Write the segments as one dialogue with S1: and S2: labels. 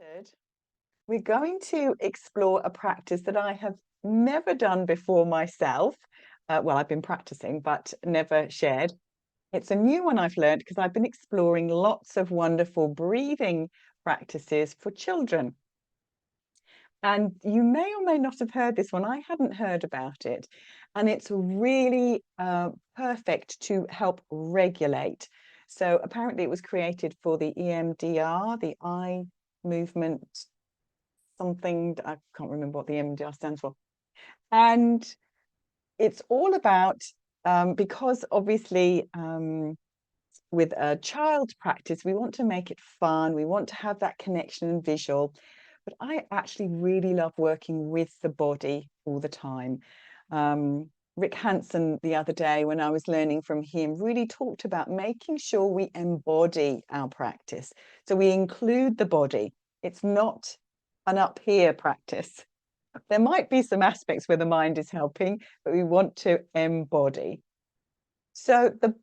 S1: started, we're going to explore a practice that I have never done before myself. Well, I've been practicing, but never shared. It's a new one I've learned because I've been exploring lots of wonderful breathing practices for children. And you may or may not have heard this one. I hadn't heard about it. And it's really perfect to help regulate. So apparently it was created for the EMDR, the eye movement something. I can't remember what the EMDR stands for. And it's all about, because obviously with a child practice, we want to make it fun. We want to have that connection and visual. But I actually really love working with the body all the time. Rick Hansen, the other day when I was learning from him, really talked about making sure we embody our practice. So we include the body. It's not an up here practice. There might be some aspects where the mind is helping, but we want to embody. So the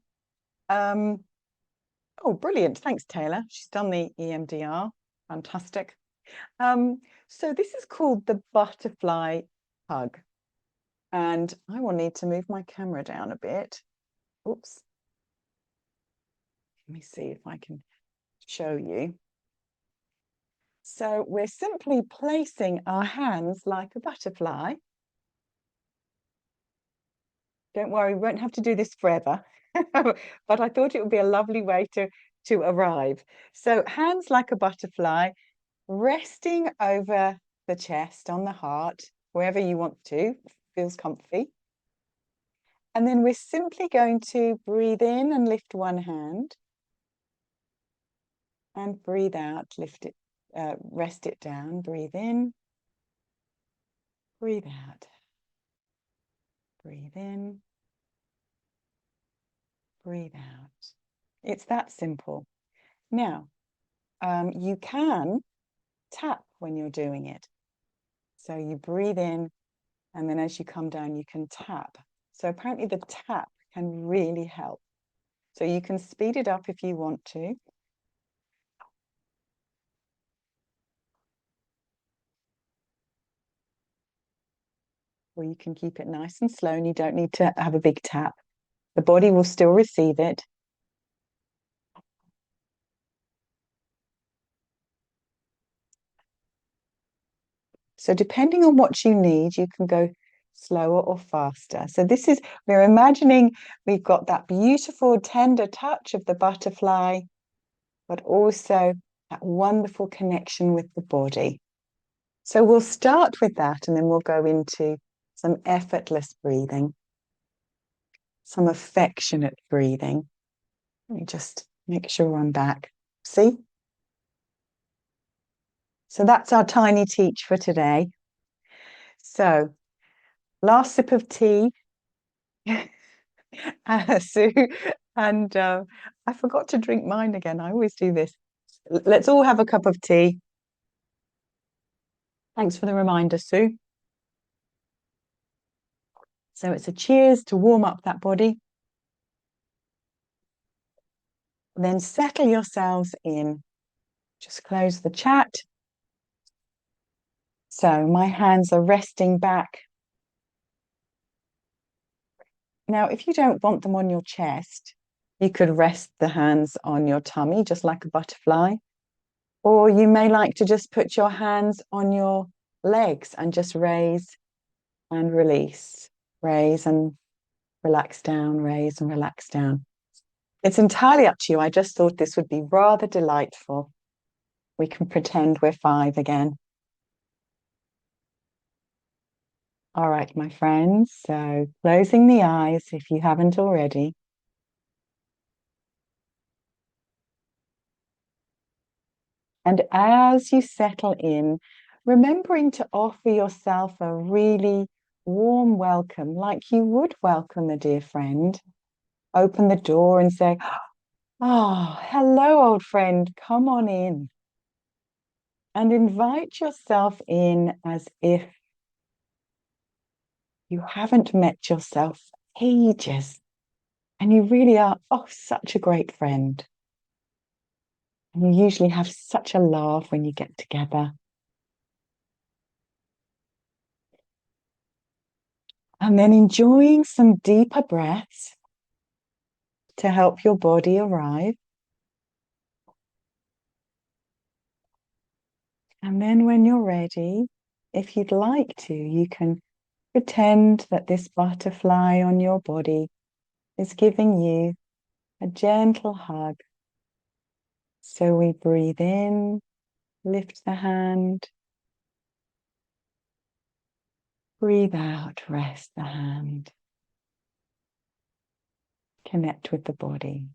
S1: oh, brilliant. Thanks, Taylor. She's done the EMDR. Fantastic. So this is called the butterfly hug. And I will need to move my camera down a bit. Oops. Let me see if I can show you. So we're simply placing our hands like a butterfly. Don't worry, we won't have to do this forever. But I thought it would be a lovely way to arrive. So hands like a butterfly, resting over the chest, on the heart, wherever you want to, feels comfy. And then we're simply going to breathe in and lift one hand. And breathe out, lift it, rest it down, breathe in, breathe out, breathe in, breathe out. It's that simple. Now, you can tap when you're doing it. So you breathe in, and then as you come down, you can tap. So apparently the tap can really help. So you can speed it up if you want to. Or you can keep it nice and slow, and you don't need to have a big tap. The body will still receive it. So depending on what you need, you can go slower or faster. So this is, we're imagining we've got that beautiful, tender touch of the butterfly, but also that wonderful connection with the body. So we'll start with that, and then we'll go into some effortless breathing, some affectionate breathing. Let me just make sure I'm back. See? So that's our tiny teach for today. So last sip of tea. Sue, and I forgot to drink mine again. I always do this. Let's all have a cup of tea. Thanks for the reminder, Sue. So it's a cheers to warm up that body. Then settle yourselves in. Just close the chat. So my hands are resting back. Now, if you don't want them on your chest, you could rest the hands on your tummy, just like a butterfly. Or you may like to just put your hands on your legs and just raise and release. Raise and relax down, raise and relax down. It's entirely up to you. I just thought this would be rather delightful. We can pretend we're 5 again. All right, my friends. So closing the eyes if you haven't already. And as you settle in, remembering to offer yourself a really warm welcome, like you would welcome a dear friend. Open the door and say, "Oh, hello, old friend, come on in." And invite yourself in as if you haven't met yourself for ages and you really are, oh, such a great friend. And you usually have such a laugh when you get together. And then enjoying some deeper breaths to help your body arrive. And then when you're ready, if you'd like to, you can pretend that this butterfly on your body is giving you a gentle hug. So we breathe in, lift the hand. Breathe out, rest the hand. Connect with the body.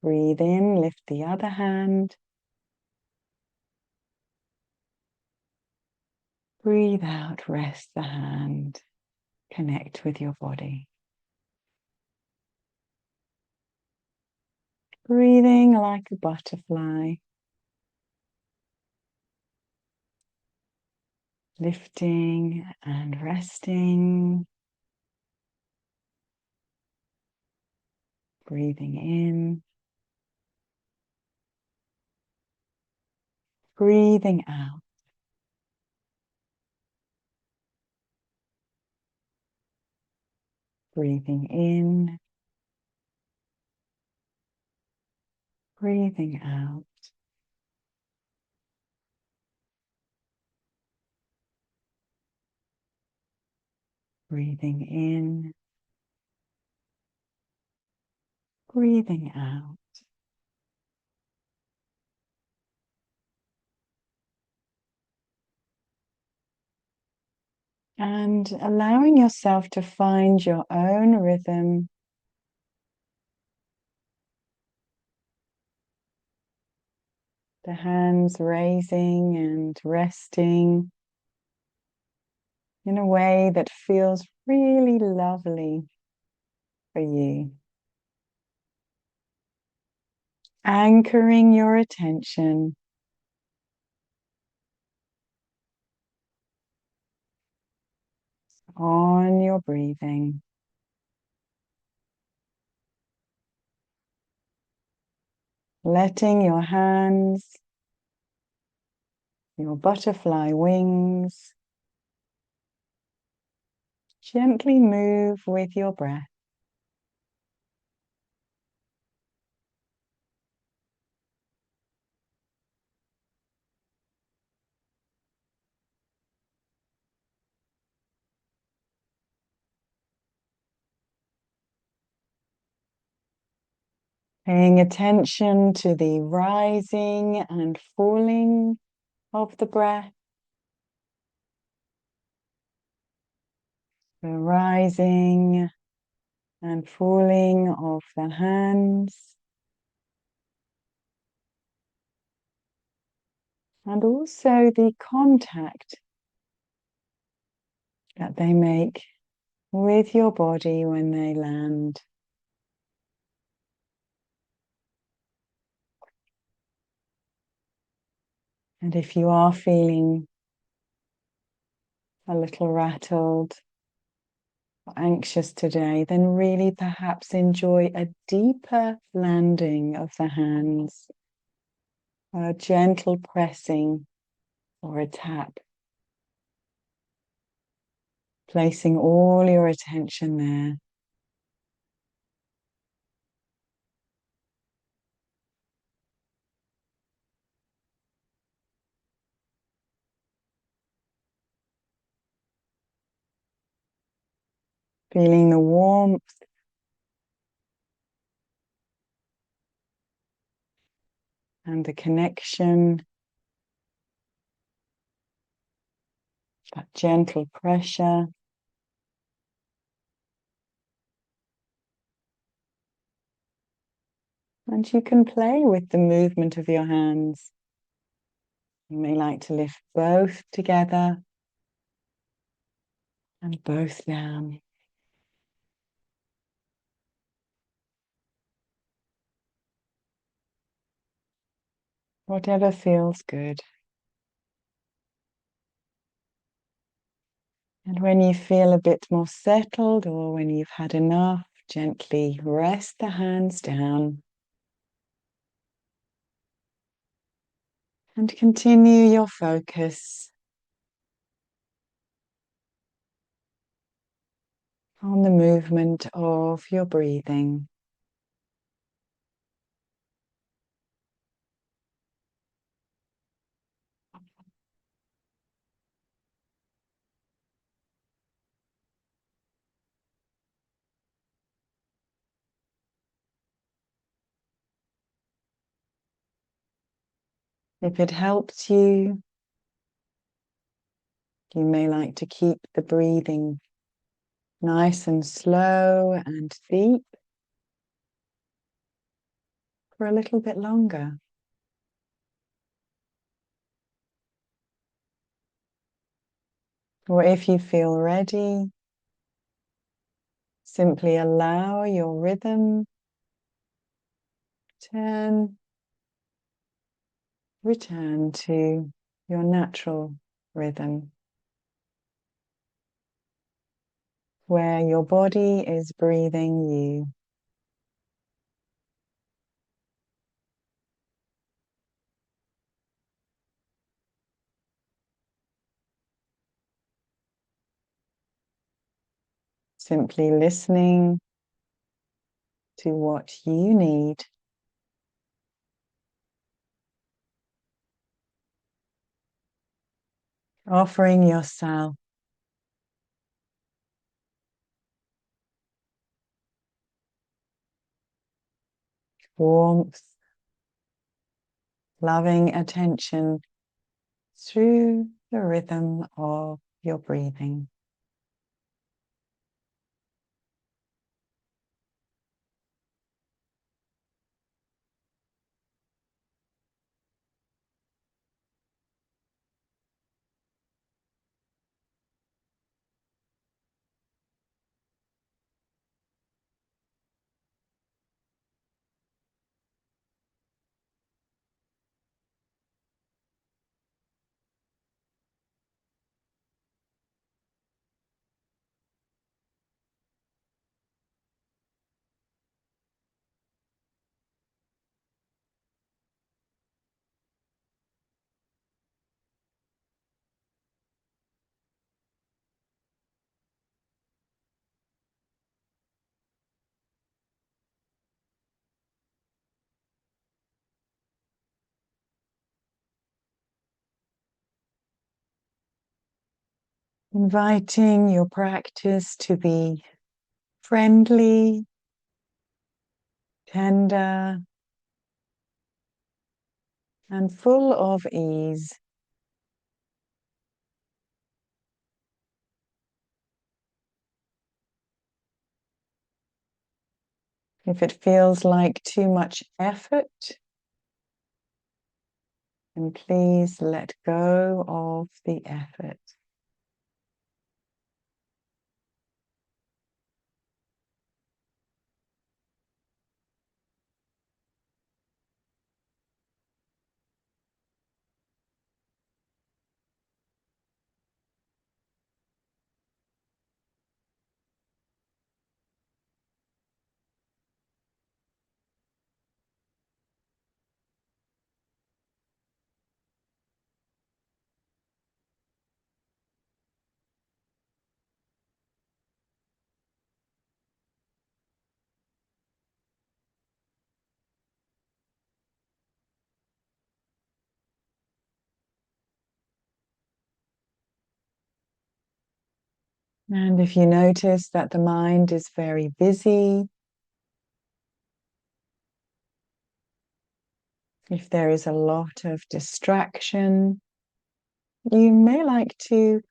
S1: Breathe in, lift the other hand. Breathe out, rest the hand. Connect with your body. Breathing like a butterfly. Lifting and resting. Breathing in. Breathing out. Breathing in. Breathing out. Breathing in. Breathing out. And allowing yourself to find your own rhythm. The hands raising and resting in a way that feels really lovely for you. Anchoring your attention on your breathing. Letting your hands, your butterfly wings, gently move with your breath. Paying attention to the rising and falling of the breath. The rising and falling of the hands. And also the contact that they make with your body when they land. And if you are feeling a little rattled or anxious today, then really perhaps enjoy a deeper landing of the hands, or a gentle pressing or a tap. Placing all your attention there. Feeling the warmth and the connection, that gentle pressure. And you can play with the movement of your hands. You may like to lift both together and both down. Whatever feels good. And when you feel a bit more settled, or when you've had enough, gently rest the hands down. And continue your focus on the movement of your breathing. If it helps you, you may like to keep the breathing nice and slow and deep for a little bit longer. Or if you feel ready, simply allow your rhythm to return to your natural rhythm, where your body is breathing you. Simply listening to what you need. Offering yourself warmth, loving attention through the rhythm of your breathing. Inviting your practice to be friendly, tender, and full of ease. If it feels like too much effort, then please let go of the effort. And if you notice that the mind is very busy, if there is a lot of distraction, you may like to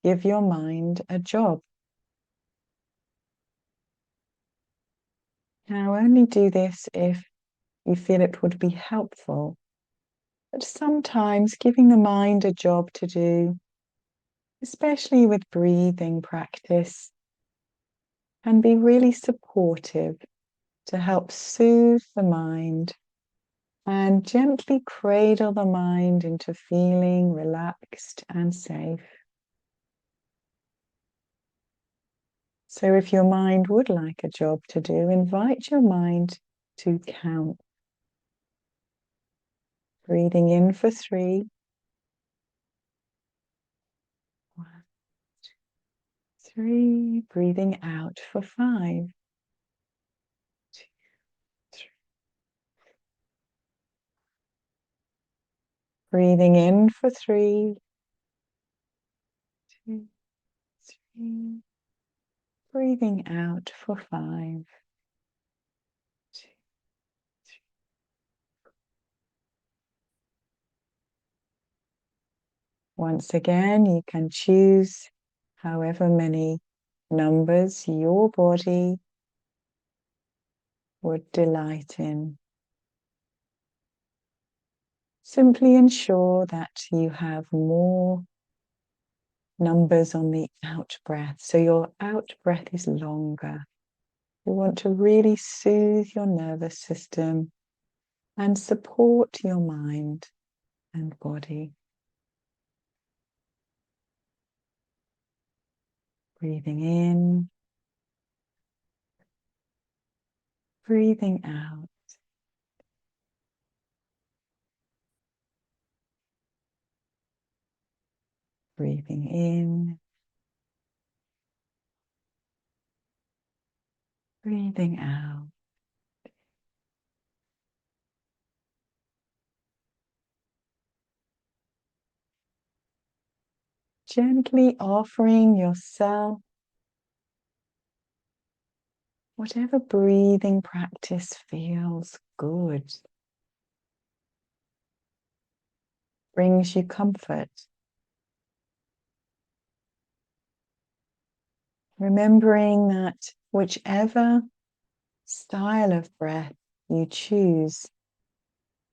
S1: give your mind a job. Now, only do this if you feel it would be helpful. But sometimes giving the mind a job to do, especially with breathing practice, can be really supportive to help soothe the mind and gently cradle the mind into feeling relaxed and safe. So if your mind would like a job to do, invite your mind to count. Breathing in for 3. 1, 2, 3. Breathing out for 5. 2, 3. Breathing in for 3. 2, 3. Breathing out for 5. 2. Once again, you can choose however many numbers your body would delight in. Simply ensure that you have more numbers on the out breath, so your out breath is longer. You want to really soothe your nervous system and support your mind and body. Breathing in, breathing out. Breathing in, breathing out. Gently offering yourself whatever breathing practice feels good, brings you comfort. Remembering that whichever style of breath you choose,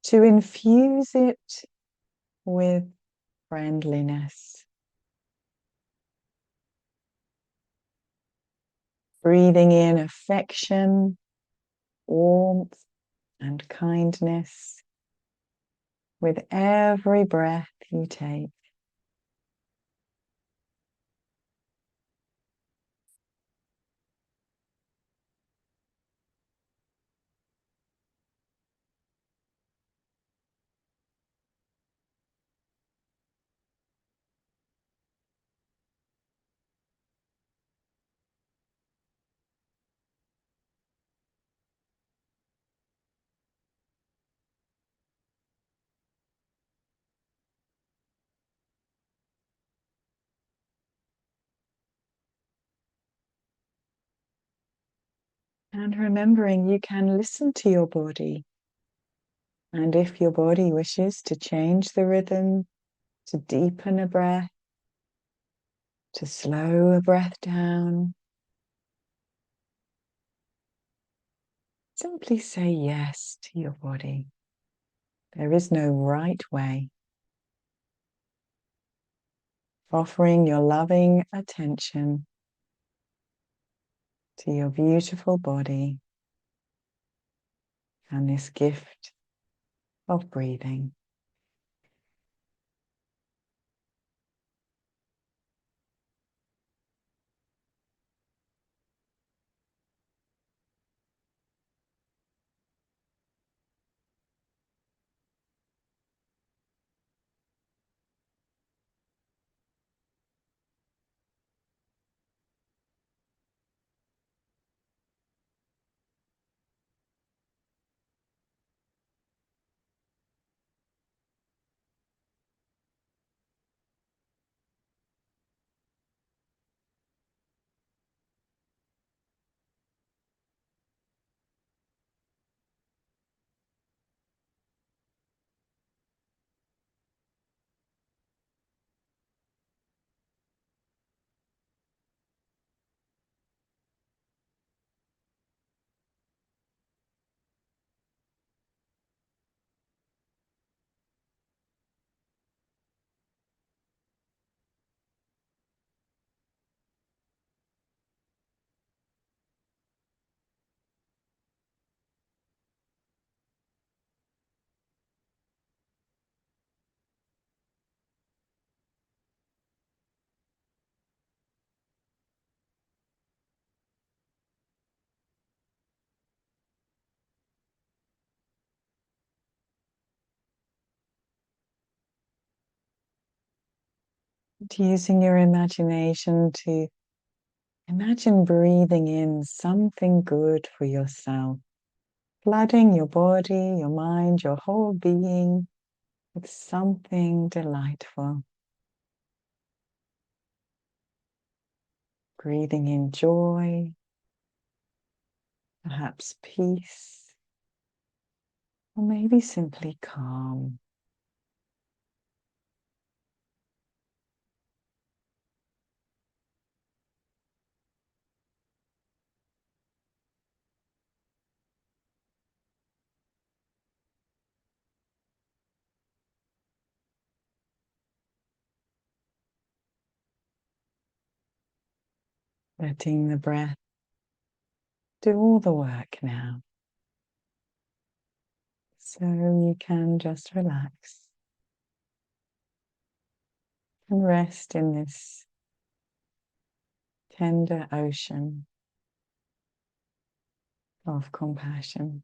S1: to infuse it with friendliness. Breathing in affection, warmth, and kindness with every breath you take. And remembering you can listen to your body. And if your body wishes to change the rhythm, to deepen a breath, to slow a breath down, simply say yes to your body. There is no right way. Offering your loving attention to your beautiful body and this gift of breathing. Using your imagination to imagine breathing in something good for yourself, flooding your body, your mind, your whole being with something delightful. Breathing in joy, perhaps peace, or maybe simply calm. Letting the breath do all the work now. So you can just relax and rest in this tender ocean of compassion.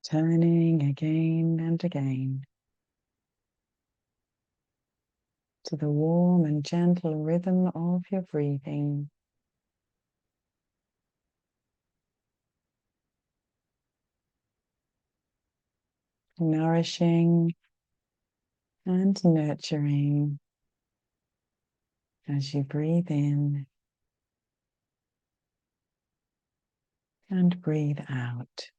S1: Turning again and again to the warm and gentle rhythm of your breathing. Nourishing and nurturing as you breathe in and breathe out.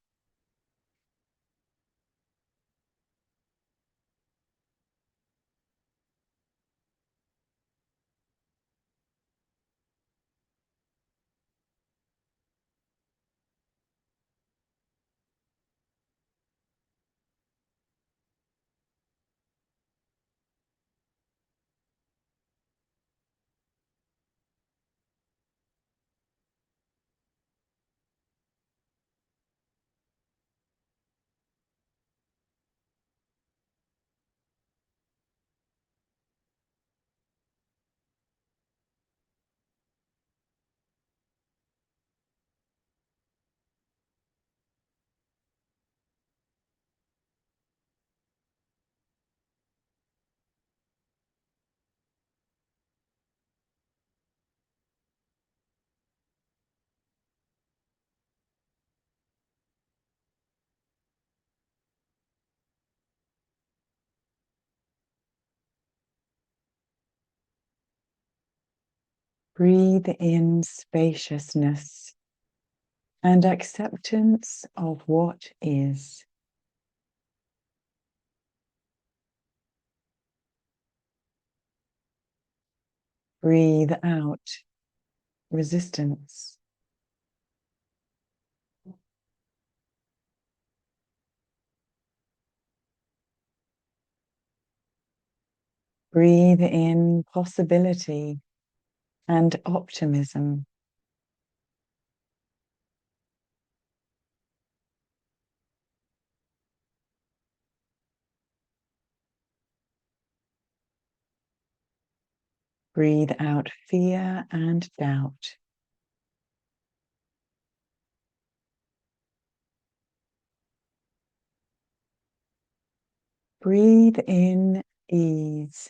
S1: Breathe in spaciousness and acceptance of what is. Breathe out resistance. Breathe in possibility and optimism. Breathe out fear and doubt. Breathe in ease.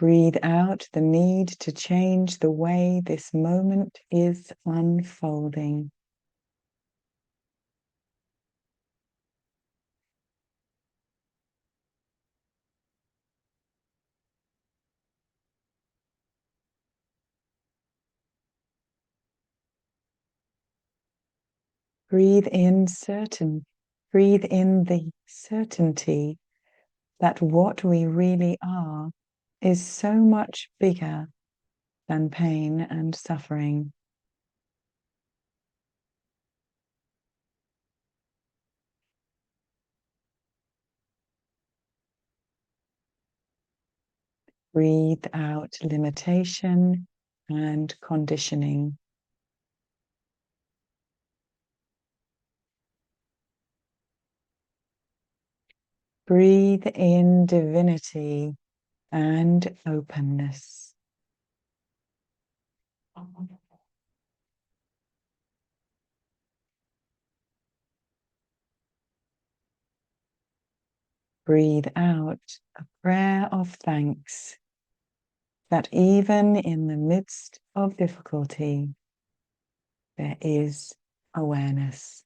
S1: Breathe out the need to change the way this moment is unfolding. Breathe in certain. Breathe in the certainty that what we really are is so much bigger than pain and suffering. Breathe out limitation and conditioning. Breathe in divinity and openness. Breathe out a prayer of thanks that even in the midst of difficulty, there is awareness.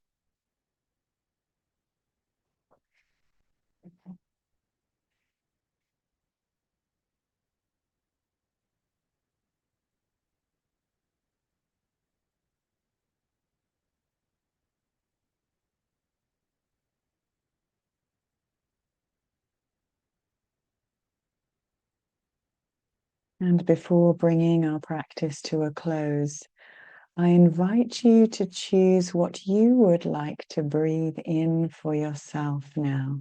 S1: And before bringing our practice to a close, I invite you to choose what you would like to breathe in for yourself now.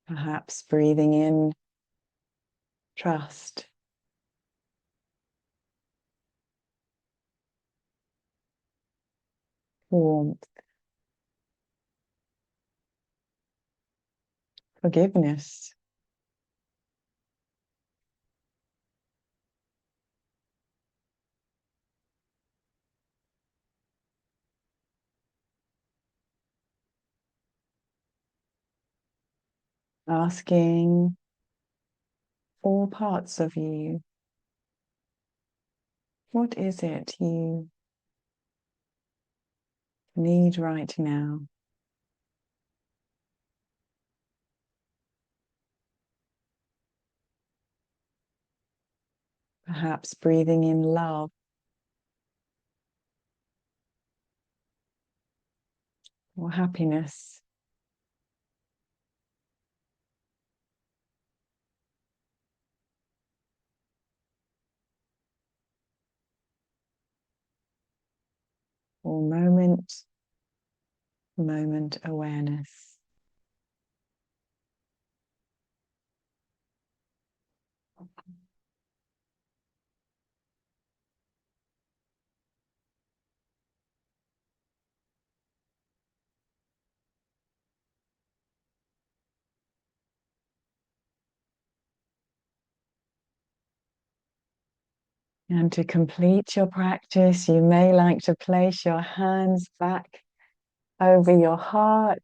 S1: Perhaps breathing in trust, warmth, forgiveness, asking all parts of you, what is it you need right now? Perhaps breathing in love or happiness. Or moment awareness. And to complete your practice, you may like to place your hands back over your heart,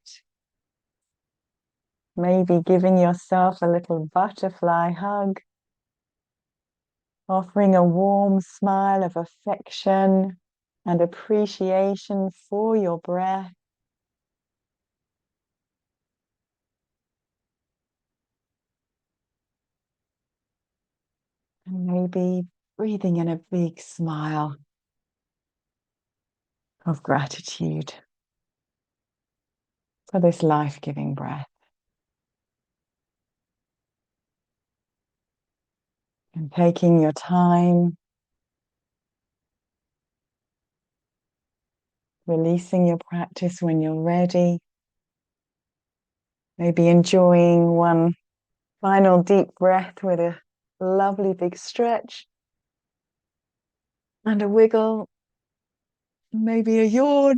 S1: maybe giving yourself a little butterfly hug, offering a warm smile of affection and appreciation for your breath. And maybe breathing in a big smile of gratitude for this life-giving breath. And taking your time, releasing your practice when you're ready. Maybe enjoying one final deep breath with a lovely big stretch and a wiggle, maybe a yawn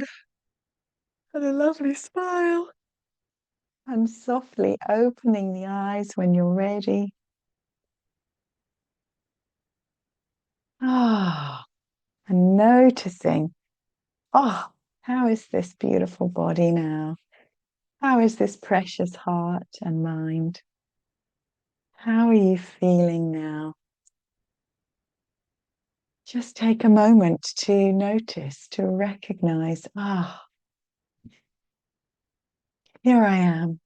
S1: and a lovely smile. And softly opening the eyes when you're ready. And noticing, how is this beautiful body now? How is this precious heart and mind? How are you feeling now? Just take a moment to notice, to recognize, here I am.